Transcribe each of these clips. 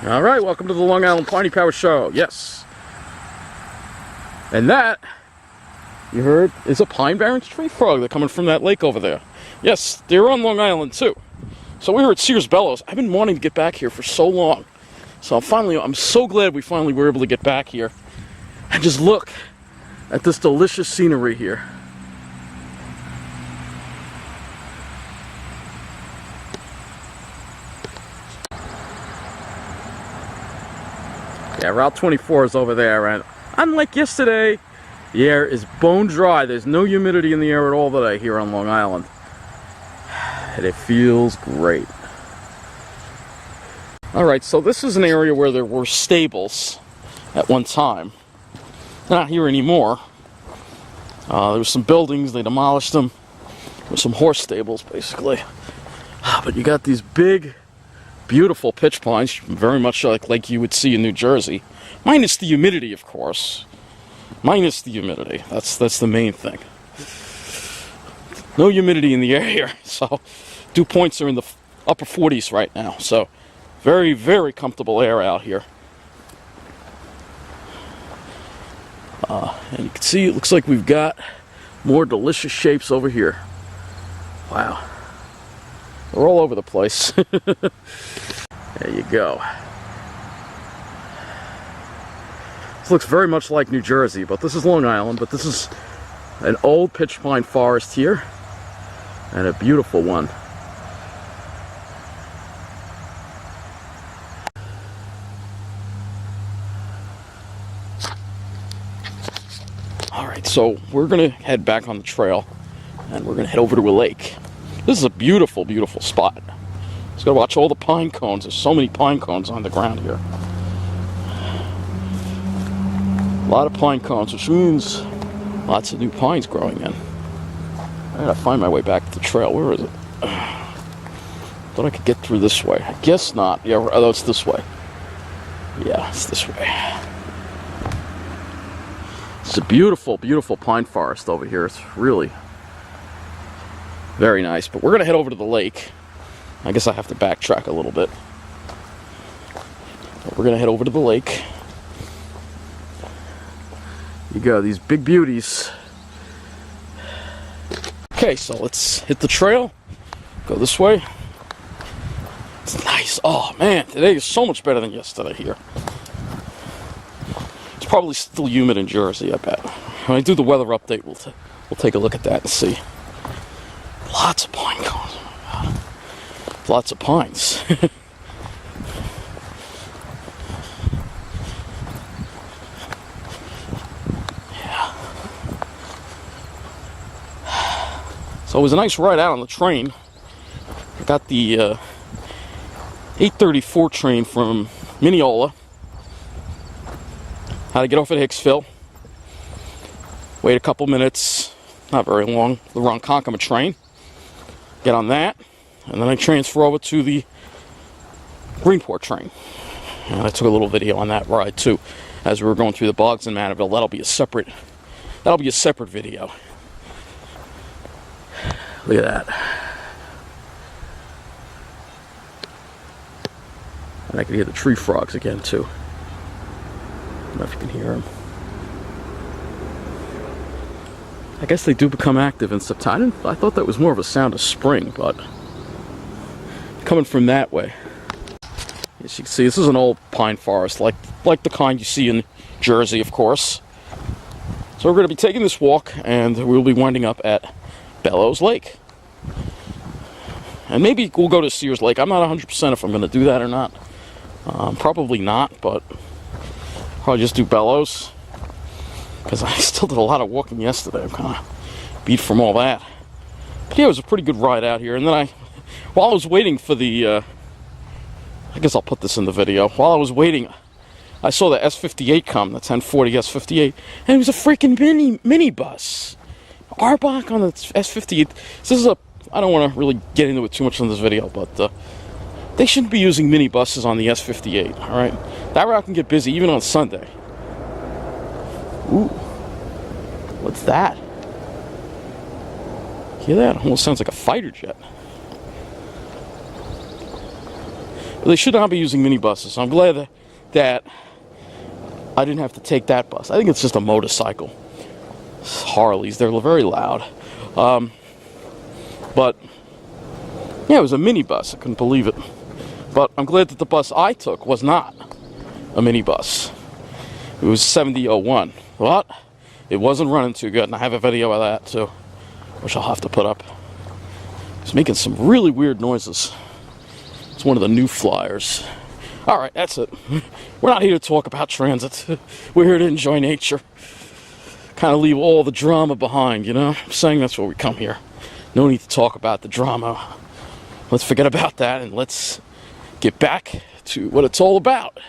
All right, welcome to the Long Island Piney Power Show. Yes. And that, you heard, is a pine barrens tree frog. They're coming from that lake over there. Yes, they're on Long Island too. So we were at Sears-Bellows. I've been wanting to get back here for so long. So I'm so glad we finally were able to get back here. And just look at this delicious scenery here. Yeah, Route 24 is over there, and unlike yesterday, the air is bone dry. There's no humidity in the air at all today here on Long Island. And it feels great. Alright, so this is an area where there were stables at one time. They're not here anymore. There were some buildings, they demolished them. There were some horse stables, basically. But you got these big, beautiful pitch pines, very much like you would see in New Jersey. Minus the humidity, of course. Minus the humidity. That's the main thing. No humidity in the air here, so dew points are in the upper 40s right now. So very, very comfortable air out here. And you can see it looks like we've got more delicious shapes over here. Wow. They're all over the place. There you go. This looks very much like New Jersey, but this is Long Island, but this is an old pitch pine forest here, and a beautiful one. Alright, so we're going to head back on the trail, and we're going to head over to a lake. This is a beautiful, beautiful spot. Just gotta watch all the pine cones. There's so many pine cones on the ground here. A lot of pine cones, which means lots of new pines growing in. I gotta find my way back to the trail. Where is it? Thought I could get through this way. I guess not. Yeah, oh, it's this way. Yeah, it's this way. It's a beautiful, beautiful pine forest over here. It's really very nice. But we're gonna head over to the lake. I guess I have to backtrack a little bit. But we're gonna head over to the lake. You go, these big beauties. Okay, so let's hit the trail. Go this way. It's nice. Oh man, today is so much better than yesterday here. It's probably still humid in Jersey, I bet. When I do the weather update, we'll take a look at that and see. Lots of pine cones. Lots of pines. Yeah. So it was a nice ride out on the train. I got the 8:34 train from Mineola. Had to get off at Hicksville. Wait a couple minutes. Not very long. The Ronkonkoma train. Get on that. And then I transfer over to the Greenport train. And I took a little video on that ride too, as we were going through the bogs in Manaville. That'll be a separate video. Look at that. And I can hear the tree frogs again too. I don't know if you can hear them. I guess they do become active in September. I thought that was more of a sound of spring, but coming from that way. As you can see, this is an old pine forest, like the kind you see in Jersey, of course. So we're going to be taking this walk, and we'll be winding up at Bellows Lake. And maybe we'll go to Sears Lake. I'm not 100% if I'm going to do that or not. Probably not, but probably just do Bellows. Because I still did a lot of walking yesterday. I'm kind of beat from all that. But yeah, it was a pretty good ride out here. And then while I was waiting for the, I guess I'll put this in the video. While I was waiting, I saw the S58 come, the 1040 S58, and it was a freaking minibus. Arbach on the S58. This is I don't want to really get into it too much in this video, but they shouldn't be using minibuses on the S58, alright? That route can get busy even on Sunday. Ooh. What's that? Hear that? Almost sounds like a fighter jet. They should not be using minibuses. I'm glad that I didn't have to take that bus. I think it's just a motorcycle. Harleys, they're very loud. But yeah, it was a minibus. I couldn't believe it. But I'm glad that the bus I took was not a minibus. It was 7001. But it wasn't running too good, and I have a video of that too, which I'll have to put up. It's making some really weird noises. It's one of the new flyers. Alright, that's it. We're not here to talk about transit. We're here to enjoy nature. Kind of leave all the drama behind, you know? I'm saying that's why we come here. No need to talk about the drama. Let's forget about that and let's get back to what it's all about.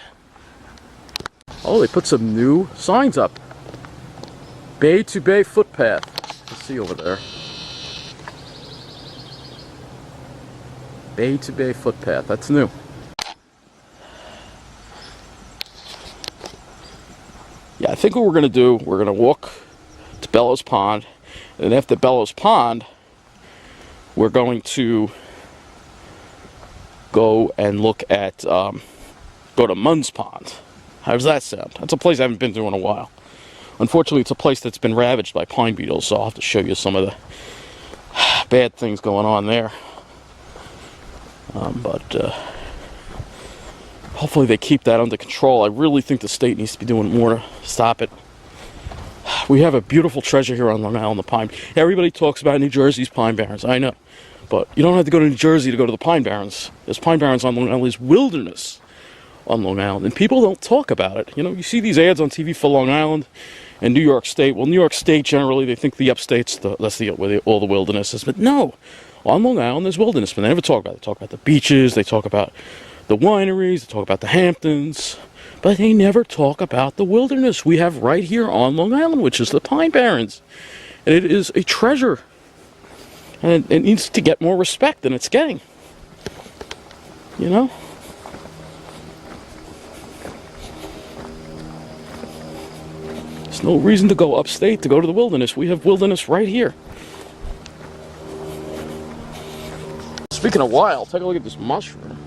Oh, they put some new signs up. Bay to Bay footpath. Let's see over there. Bay to Bay footpath. That's new. Yeah, I think what we're going to do, we're going to walk to Bellows Pond, and after Bellows Pond, we're going to go and look at, go to Munz Pond. How does that sound? That's a place I haven't been to in a while. Unfortunately, it's a place that's been ravaged by pine beetles, so I'll have to show you some of the bad things going on there. But hopefully they keep that under control. I really think the state needs to be doing more to stop it. We have a beautiful treasure here on Long Island, the pine. Everybody talks about New Jersey's pine barrens, I know. But you don't have to go to New Jersey to go to the pine barrens. There's pine barrens on Long Island. There's wilderness on Long Island, and people don't talk about it. You know, you see these ads on TV for Long Island and New York State. Well, New York State, generally, they think the upstate's that's where all the wilderness is. But no, on Long Island, there's wilderness, but they never talk about it. They talk about the beaches, they talk about the wineries, they talk about the Hamptons, but they never talk about the wilderness we have right here on Long Island, which is the Pine Barrens. And it is a treasure. And it needs to get more respect than it's getting. You know? There's no reason to go upstate to go to the wilderness. We have wilderness right here. Speaking of wild, take a look at this mushroom.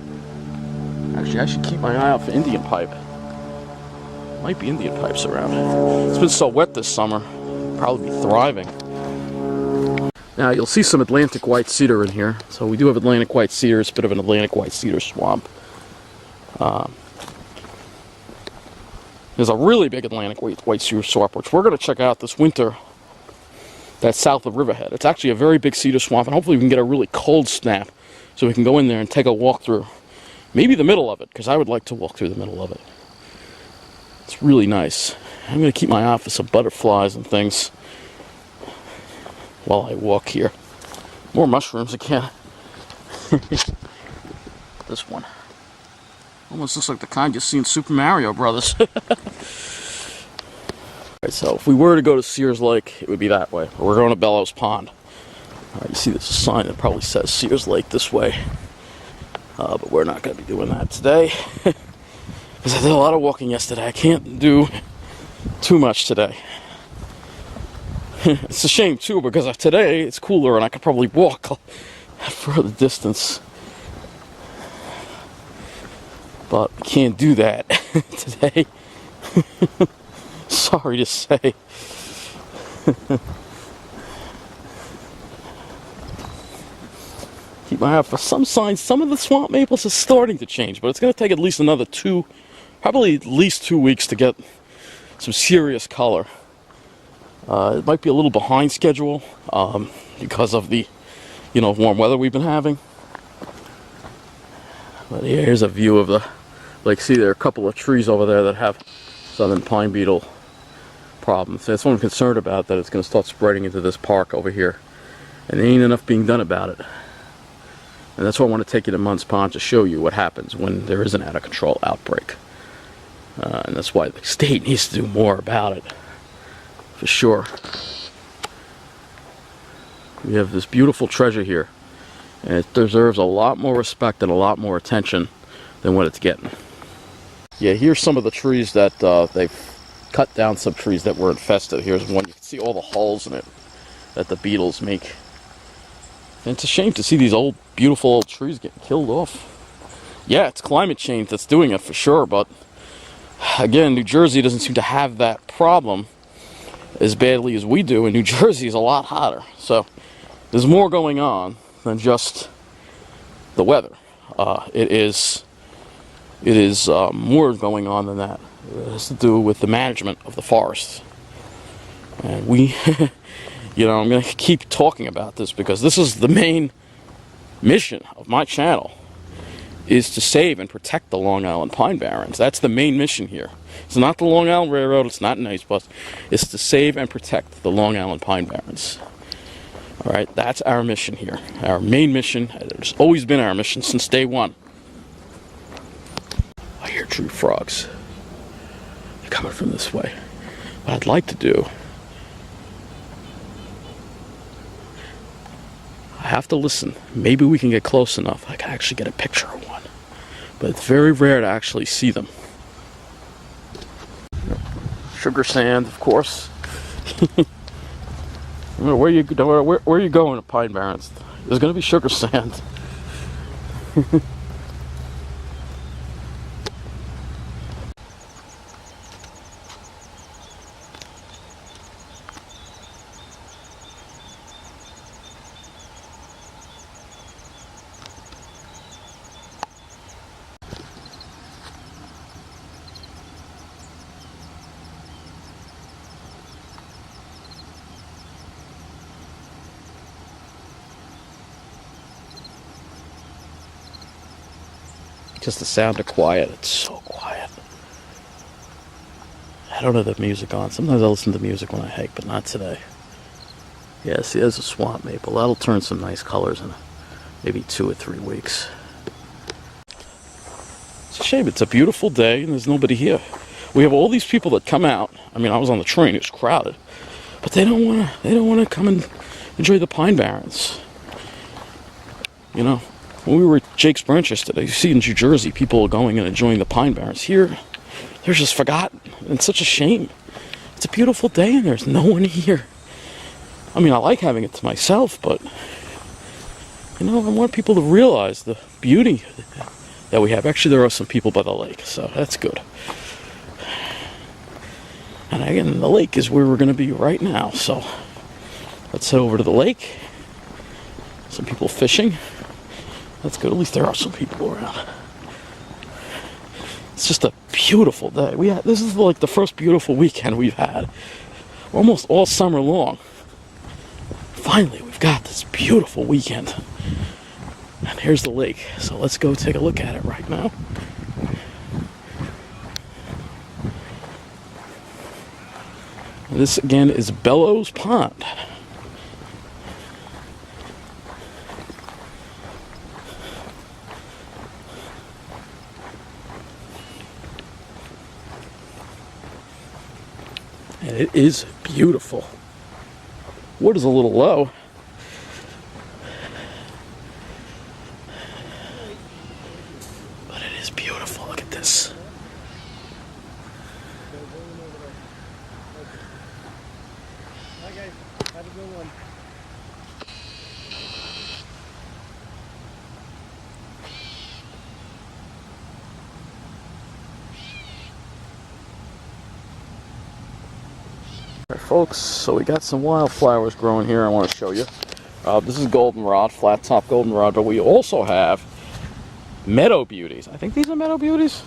Actually, I should keep my eye out for Indian pipe. Might be Indian pipes around. It's been so wet this summer. Probably be thriving. Now, you'll see some Atlantic white cedar in here. So we do have Atlantic white cedar. It's a bit of an Atlantic white cedar swamp. There's a really big Atlantic white cedar swamp, which we're going to check out this winter. That's south of Riverhead. It's actually a very big cedar swamp, and hopefully we can get a really cold snap so we can go in there and take a walk through. Maybe the middle of it, because I would like to walk through the middle of it. It's really nice. I'm going to keep my eye out for some butterflies and things while I walk here. More mushrooms again. This one. Almost looks like the kind you see in Super Mario Brothers. Alright, so if we were to go to Sears Lake, it would be that way. But we're going to Bellows Pond. Alright, you see there's a sign that probably says Sears Lake this way. But we're not going to be doing that today. Because I did a lot of walking yesterday. I can't do too much today. It's a shame too, because today it's cooler and I could probably walk a further distance. But we can't do that today. Sorry to say. Keep my eye out for some signs. Some of the swamp maples are starting to change, but it's going to take at least another probably at least 2 weeks to get some serious color. It might be a little behind schedule because of the, warm weather we've been having. But yeah, here's a view of the, see there are a couple of trees over there that have Southern Pine Beetle problems. That's what I'm concerned about, that it's going to start spreading into this park over here. And there ain't enough being done about it. And that's why I want to take you to Munz Pond to show you what happens when there is an out-of-control outbreak. And that's why the state needs to do more about it. For sure. We have this beautiful treasure here. And it deserves a lot more respect and a lot more attention than what it's getting. Yeah, here's some of the trees that they've cut down, some trees that were infested. Here's one. You can see all the holes in it that the beetles make. And it's a shame to see these beautiful old trees getting killed off. yeah, it's climate change that's doing it for sure, but again, New Jersey doesn't seem to have that problem as badly as we do, and New Jersey is a lot hotter. So there's more going on than just the weather. It is more going on than that. It has to do with the management of the forests. And we, you know, I'm going to keep talking about this because this is the main mission of my channel, is to save and protect the Long Island Pine Barrens. That's the main mission here. It's not the Long Island Railroad, it's not Nice Bus. It's to save and protect the Long Island Pine Barrens. Alright, that's our mission here. Our main mission. It's always been our mission since day one. I hear tree frogs. They're coming from this way. What I'd like to do, I have to listen. Maybe we can get close enough. I can actually get a picture of one. But it's very rare to actually see them. Sugar sand, of course. Where are you going to Pine Barrens? There's going to be sugar sand. Just the sound of quiet. It's so quiet. I don't have the music on. Sometimes I listen to music when I hike, but not today. Yeah, see, there's a swamp maple. That'll turn some nice colors in maybe 2 or 3 weeks. It's a shame. It's a beautiful day and there's nobody here. We have all these people that come out. I mean, I was on the train. It was crowded, but they don't want to. They don't want to come and enjoy the Pine Barrens. You know. When we were at Jake's Branch yesterday, you see in New Jersey, people are going and enjoying the Pine Barrens. Here, they're just forgotten. It's such a shame. It's a beautiful day and there's no one here. I mean, I like having it to myself, but, you know, I want people to realize the beauty that we have. Actually, there are some people by the lake, so that's good. And again, the lake is where we're going to be right now, so let's head over to the lake. Some people fishing. That's good. At least there are some people around. It's just a beautiful day. This is like the first beautiful weekend we've had almost all summer long. Finally, we've got this beautiful weekend. And here's the lake. So let's go take a look at it right now. And this again is Bellows Pond. And it is beautiful. Wood is a little low. But it is beautiful. Look at this. Okay, have a good one. Alright folks, so we got some wildflowers growing here I want to show you. This is goldenrod, flat top goldenrod, but we also have Meadow Beauties. I think these are Meadow Beauties.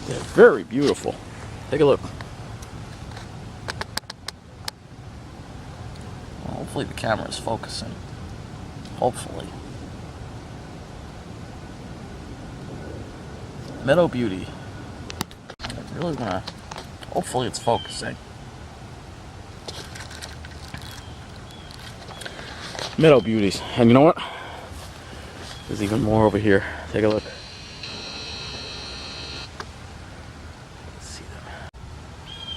They're very beautiful. Take a look. Well, hopefully the camera is focusing. Hopefully. Meadow Beauty. I really want to... Hopefully it's focusing. Meadow Beauties. And you know what? There's even more over here. Take a look. Let's see them.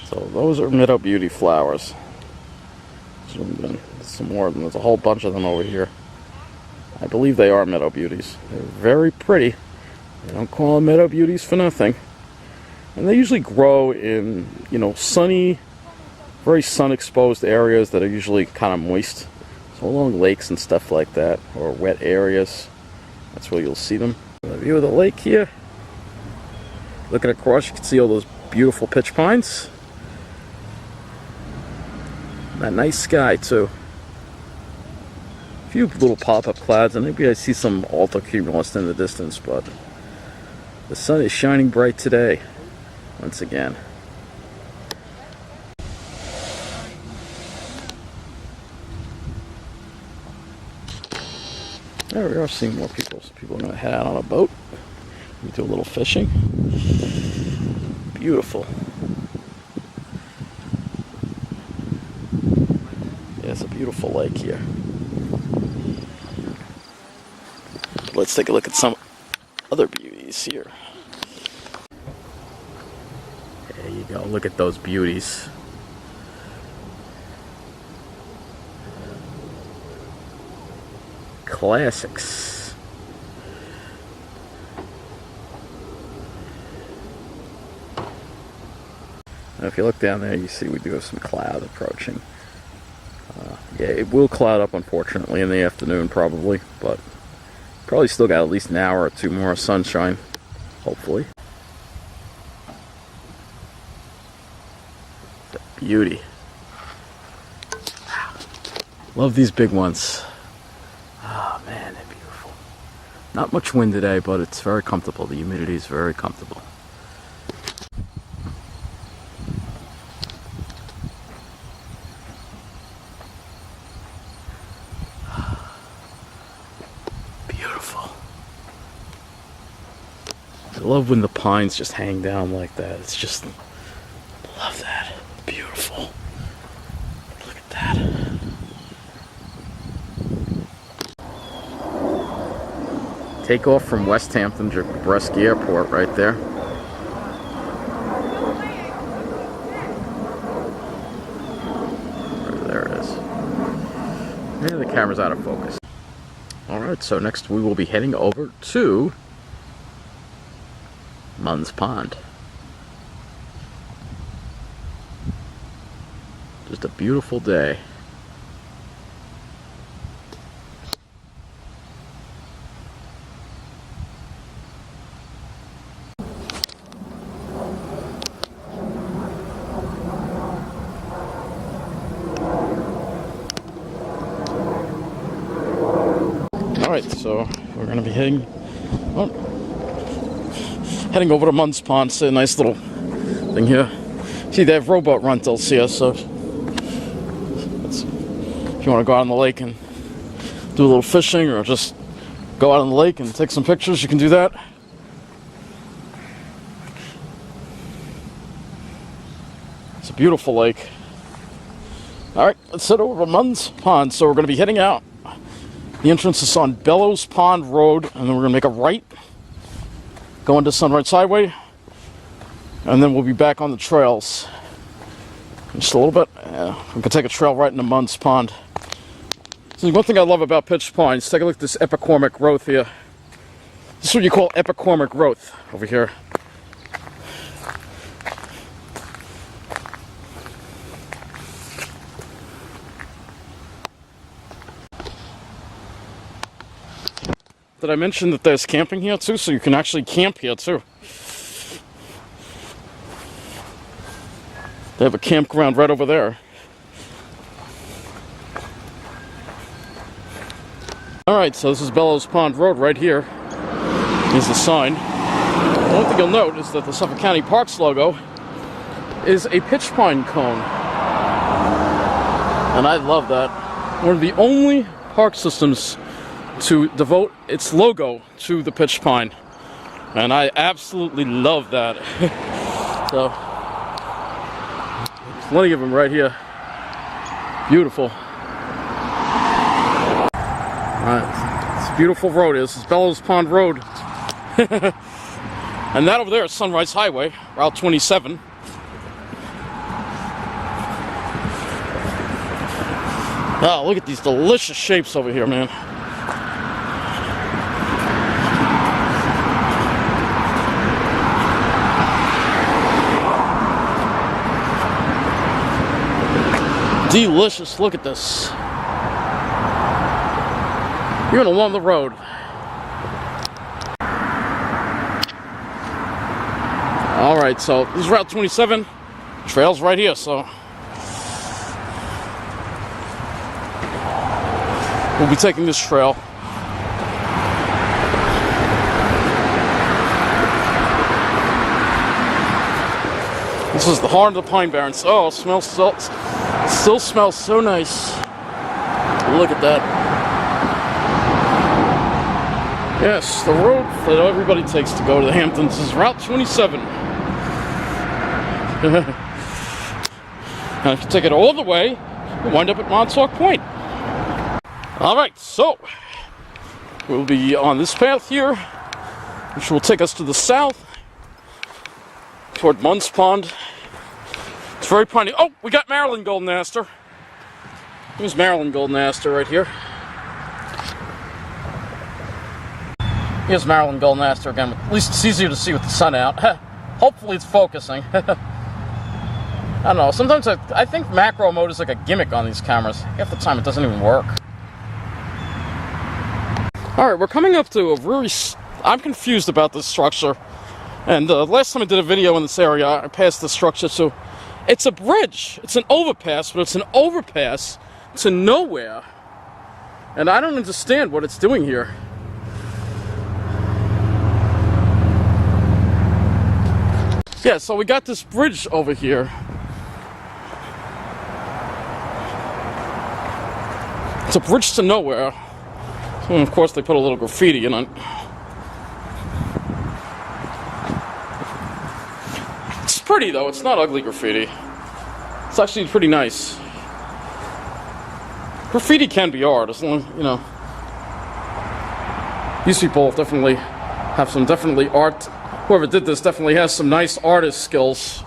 So those are Meadow Beauty flowers. Some more of them. There's a whole bunch of them over here. I believe they are Meadow Beauties. They're very pretty. They don't call them Meadow Beauties for nothing. And they usually grow in, you know, sunny, very sun-exposed areas that are usually kind of moist. So along lakes and stuff like that, or wet areas, that's where you'll see them. The view of the lake here. Looking across, you can see all those beautiful pitch pines. That nice sky too. A few little pop-up clouds, and maybe I see some altocumulus in the distance, but the sun is shining bright today, once again. There we are, seeing more people. So people are going to head out on a boat. We do a little fishing. Beautiful. Yeah, it's a beautiful lake here. Let's take a look at some other beauties here. There you go. Look at those beauties. Classics. Now if you look down there, you see we do have some cloud approaching. Yeah, it will cloud up, unfortunately, in the afternoon, probably, but probably still got at least an hour or two more of sunshine, hopefully. It's a beauty. Love these big ones. Oh man, they're beautiful. Not much wind today, but it's very comfortable. The humidity is very comfortable. Beautiful. I love when the pines just hang down like that. It's just, love that. Beautiful. Look at that. Take off from West Hampton to Breski Airport right there. There it is. And the camera's out of focus. Alright, so next we will be heading over to Munz Pond. Just a beautiful day. Alright, so we're going to be heading over to Munz Pond. It's a nice little thing here. See, they have rowboat rentals here, so if you want to go out on the lake and do a little fishing, or just go out on the lake and take some pictures, you can do that. It's a beautiful lake. Alright, let's head over to Munz Pond. So we're going to be heading out. The entrance is on Bellows Pond Road, and then we're going to make a right, go into Sunrise Highway, and then we'll be back on the trails. Just a little bit. We can take a trail right into Munz Pond. So one thing I love about pitch pines, take a look at this epicormic growth here. This is what you call epicormic growth over here. Did I mention that there's camping here too? So you can actually camp here too. They have a campground right over there. Alright, so this is Bellows Pond Road right here. Here's the sign. One thing you'll note is that the Suffolk County Parks logo is a pitch pine cone. And I love that. One of the only park systems to devote its logo to the pitch pine, and I absolutely love that. So there's plenty of them right here. Beautiful. Alright, it's a beautiful road. This is Bellows Pond Road. And that over there is Sunrise Highway, Route 27. Oh, look at these delicious shapes over here, man. Delicious. Look at this. You're gonna love the road. Alright, so this is Route 27. Trail's right here, so we'll be taking this trail. This is the heart of the Pine Barrens. Oh, it still smells so nice. Look at that. Yes, the road that everybody takes to go to the Hamptons is Route 27. And if you take it all the way, you'll wind up at Montauk Point. Alright, so we'll be on this path here, which will take us to the south, toward Munz Pond. It's very piney. Oh, we got Maryland Golden Aster. Here's Maryland Golden Aster right here. Here's Maryland Golden Aster again. At least it's easier to see with the sun out. Hopefully it's focusing. I don't know. Sometimes I think macro mode is like a gimmick on these cameras. Half the time it doesn't even work. Alright, we're coming up to a really... I'm confused about this structure. And last time I did a video in this area, I passed the structure, so... It's a bridge. It's an overpass, but it's an overpass to nowhere. And I don't understand what it's doing here. Yeah, so we got this bridge over here. It's a bridge to nowhere. And of course they put a little graffiti in it. It's pretty though, it's not ugly graffiti. It's actually pretty nice. Graffiti can be art, as long, you know. These people definitely have some art. Whoever did this definitely has some nice artist skills.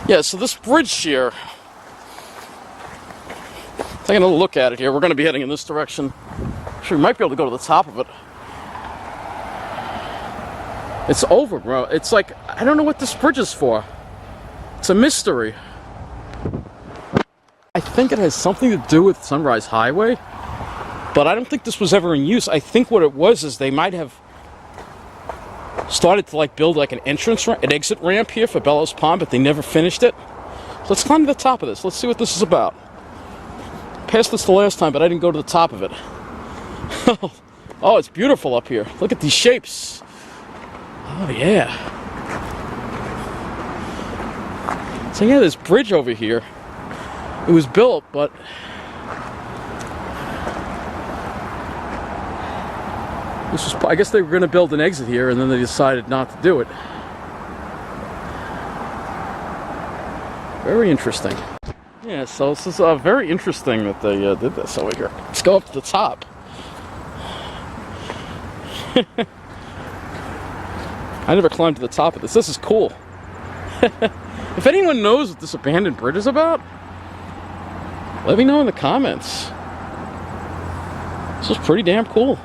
Yeah, so this bridge here, taking a look at it here, we're going to be heading in this direction. Actually, we might be able to go to the top of it. It's overgrown. It's like, I don't know what this bridge is for. It's a mystery. I think it has something to do with Sunrise Highway, but I don't think this was ever in use. I think what it was is they might have started to like build like an exit ramp here for Bellows Pond, but they never finished it. So let's climb to the top of this. Let's see what this is about. Passed this the last time, but I didn't go to the top of it. Oh, it's beautiful up here. Look at these shapes. Oh, yeah. So yeah, this bridge over here, it was built, but this was, I guess they were going to build an exit here, and then they decided not to do it. Very interesting. Yeah, so this is very interesting that they did this over here. Let's go up to the top. I never climbed to the top of this. This is cool. If anyone knows what this abandoned bridge is about, let me know in the comments. This is pretty damn cool.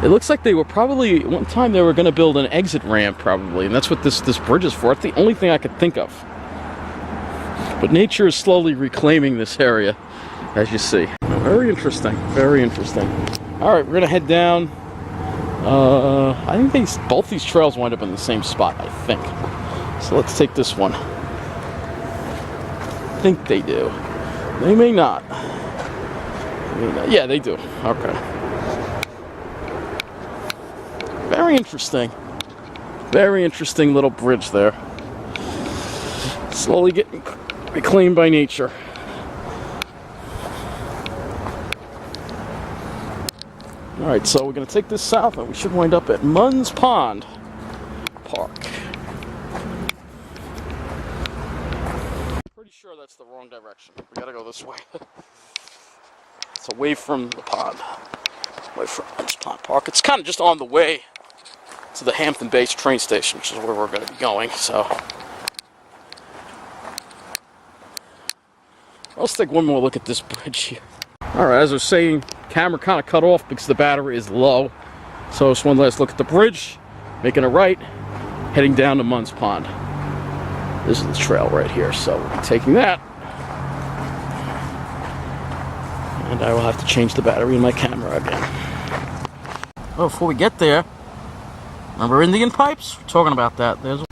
It looks like they were probably, one time they were going to build an exit ramp probably, and that's what this bridge is for. That's the only thing I could think of. But nature is slowly reclaiming this area, as you see. Very interesting, very interesting. Alright, we're going to head down. I think both these trails wind up in the same spot, I think. So let's take this one. I think they do. They may not. Yeah, they do. Okay. Very interesting. Very interesting little bridge there. Slowly getting reclaimed by nature. Alright, so we're going to take this south and we should wind up at Munz Pond Park. Pretty sure that's the wrong direction. We got to go this way. It's away from the pond. Away from Munz Pond Park. It's kind of just on the way to the Hampton Bays train station, which is where we're going to be going, so let's take one more look at this bridge here. Alright, as I was saying, camera kind of cut off because the battery is low. So just one last look at the bridge, making a right, heading down to Munz Pond. This is the trail right here, so we'll be taking that. And And I will have to change the battery in my camera again. Oh, before we get there, remember Indian pipes? We're talking about that. There's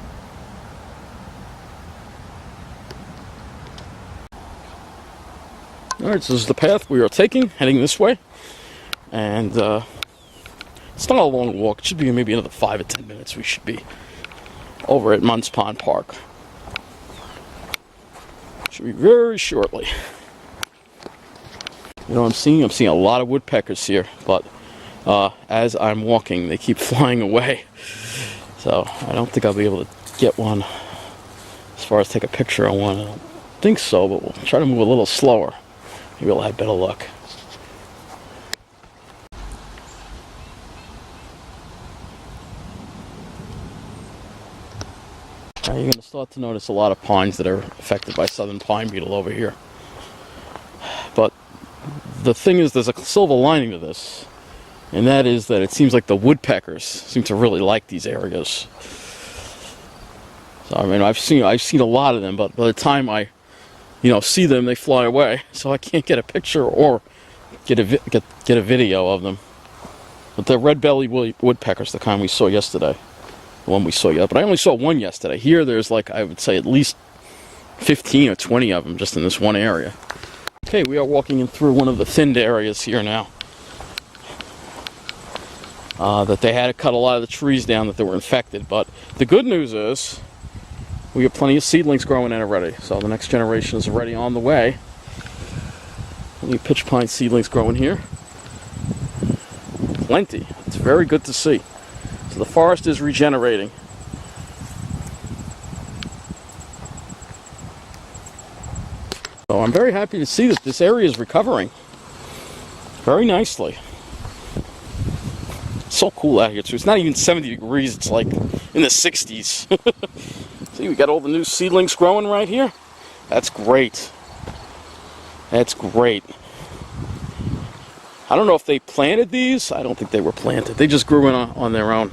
Alright, so this is the path we are taking, heading this way. And it's not a long walk. It should be maybe another 5 or 10 minutes. We should be over at Munz Pond Park. Should be very shortly. You know what I'm seeing? I'm seeing a lot of woodpeckers here, but as I'm walking, they keep flying away. So I don't think I'll be able to get one as far as take a picture of one. I don't think so, but we'll try to move a little slower. Maybe I'll have better luck. Now you're going to start to notice a lot of pines that are affected by Southern Pine Beetle over here. But the thing is, there's a silver lining to this, and that is that it seems like the woodpeckers seem to really like these areas. So I mean, I've seen a lot of them, but by the time I see them, they fly away, so I can't get a picture or get a video of them. But the red-bellied woodpeckers, the kind we saw yesterday, the one we saw yesterday, but I only saw one yesterday. Here, there's like, I would say, at least 15 or 20 of them just in this one area. Okay, we are walking in through one of the thinned areas here now. That they had to cut a lot of the trees down that they were infected, but the good news is we have plenty of seedlings growing in already, so the next generation is already on the way. Plenty of pitch pine seedlings growing here. Plenty. It's very good to see. So the forest is regenerating. So I'm very happy to see that this area is recovering very nicely. It's so cool out here too. It's not even 70 degrees, it's like in the 60s. See, we got all the new seedlings growing right here. That's great. That's great. I don't know if they planted these. I don't think they were planted. They just grew in on their own.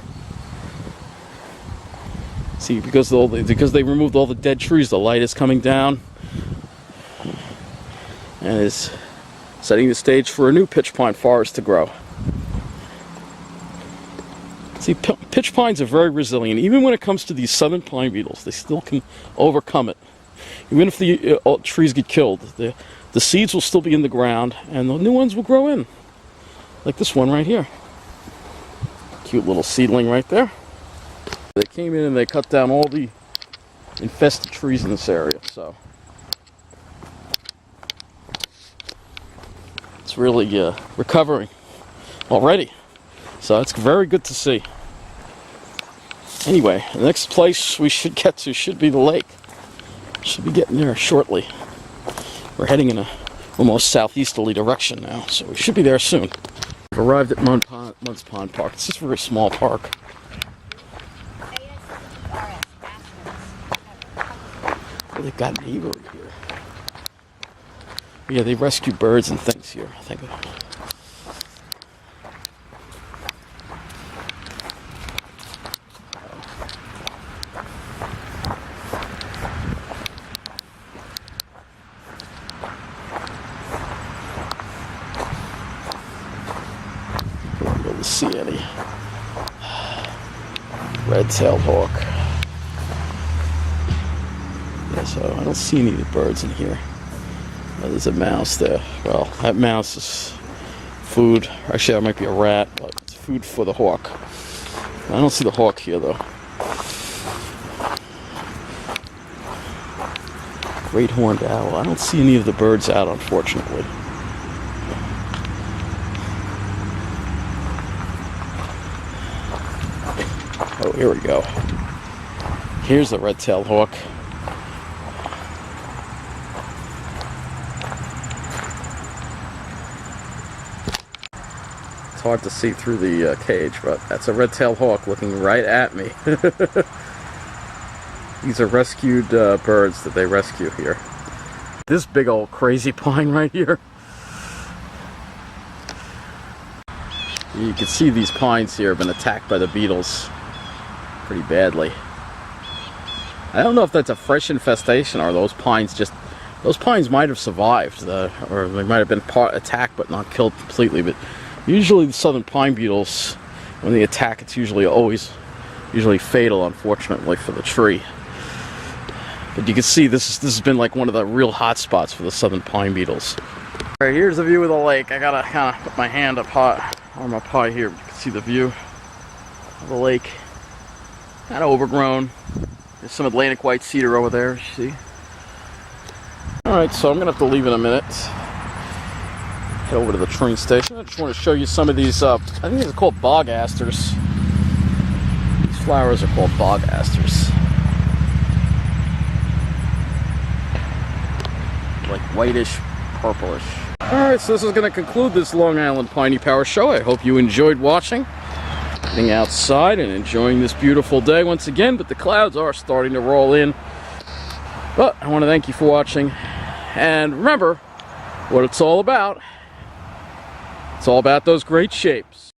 See, because they removed all the dead trees, the light is coming down and is setting the stage for a new pitch pine forest to grow. See, pitch pines are very resilient. Even when it comes to these southern pine beetles, they still can overcome it. Even if the trees get killed, the seeds will still be in the ground, and the new ones will grow in. Like this one right here. Cute little seedling right there. They came in and they cut down all the infested trees in this area, so it's really recovering already. So it's very good to see. Anyway, the next place we should get to should be the lake. Should be getting there shortly. We're heading in a almost southeasterly direction now, so we should be there soon. We've arrived at Munz Pond Park. It's just a very small park. Oh, they've got an aviary here. Yeah, they rescue birds and things here, I think. See any red-tailed hawk. Yeah, so I don't see any of the birds in here. Oh, there's a mouse there. Well, that mouse is food. Actually, that might be a rat, but it's food for the hawk. I don't see the hawk here, though. Great horned owl. I don't see any of the birds out, unfortunately. Oh, here we go. Here's the red-tailed hawk. It's hard to see through the cage, but that's a red-tailed hawk looking right at me. These are rescued birds that they rescue here. This big old crazy pine right here. You can see these pines here have been attacked by the beetles pretty badly. I don't know if that's a fresh infestation or those Those pines might have survived, or they might have been attacked but not killed completely. But usually the southern pine beetles, when they attack, it's usually fatal, unfortunately, for the tree. But you can see this has been like one of the real hot spots for the southern pine beetles. All right, here's a view of the lake. I gotta kind of put my hand up high, arm up high here. You can see the view of the lake. Kind of overgrown. There's some Atlantic white cedar over there, you see. All right, so I'm gonna have to leave in a minute. Head over to the train station. I just want to show you some of these. I think these are called bog asters. These flowers are called bog asters. Like whitish, purplish. Alright, so this is going to conclude this Long Island Piney Power show. I hope you enjoyed watching. Getting outside and enjoying this beautiful day once again, but the clouds are starting to roll in. But I want to thank you for watching. And remember what it's all about. It's all about those great shapes.